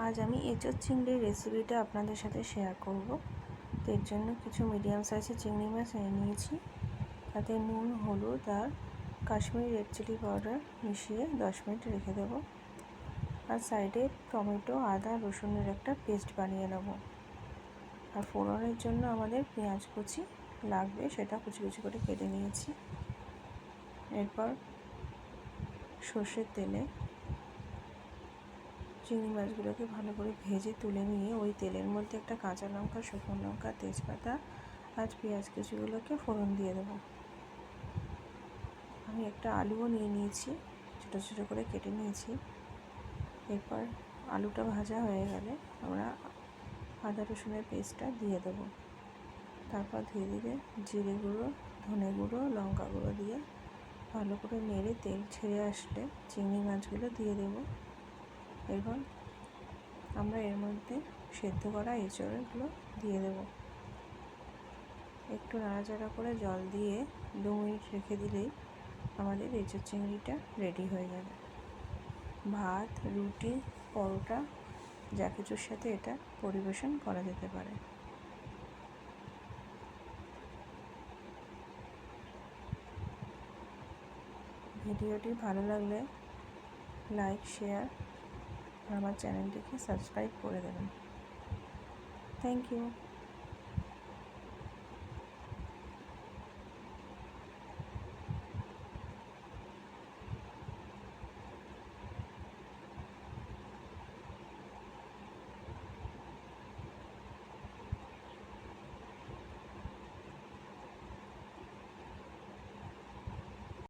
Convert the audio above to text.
আজ আমি এঁচোড় চিংড়ির রেসিপিটা আপনাদের সাথে শেয়ার করব। তো এর জন্য কিছু মিডিয়াম সাইজের চিংড়ি মাছ এনে নিয়েছি। তাতে নুন, হলুদ আর কাশ্মীরি রেড চিলি পাউডার মিশিয়ে 10 মিনিট রেখে দেবো। আর সাইডে টমেটো, আদা, রসুনের একটা পেস্ট বানিয়ে নেব। আর ফোড়নের জন্য আমাদের পেঁয়াজ কুচি লাগবে, সেটা কুচি কুচি করে কেটে নিয়েছি। এরপর সর্ষের তেলে চিংড়ি মাছগুলোকে ভালো করে ভেজে তুলে নিয়ে ওই তেলের মধ্যে একটা কাঁচা লঙ্কা, শুকনো লঙ্কা, তেজপাতা আর পেঁয়াজ কুচিগুলোকে ফোড়ন দিয়ে দেবো। আমি একটা আলুও নিয়ে নিয়েছি, ছোটো ছোটো করে কেটে নিয়েছি। এরপর আলুটা ভাজা হয়ে গেলে আমরা আদা রসুনের পেস্টটা দিয়ে দেবো। তারপর ধীরে ধীরে জিরে গুঁড়ো, ধনে গুঁড়ো, লঙ্কা গুঁড়ো দিয়ে ভালো করে নেড়ে তেল ছেড়ে আসলে চিংড়ি মাছগুলো দিয়ে দেবো। এরপর আমরা এর মধ্যে সেদ্ধ করা এঁচোড়গুলো দিয়ে দেব। একটু নাড়াচাড়া করে জল দিয়ে 2 মিনিট রেখে দিলেই আমাদের এঁচোড় চিংড়িটা রেডি হয়ে যাবে। ভাত, রুটি, পরোটা যা কিছুর সাথে এটা পরিবেশন করা যেতে পারে। ভিডিওটি ভালো লাগলে লাইক, শেয়ার আর আমার চ্যানেলটিকে সাবস্ক্রাইব করে দেবেন। Thank you.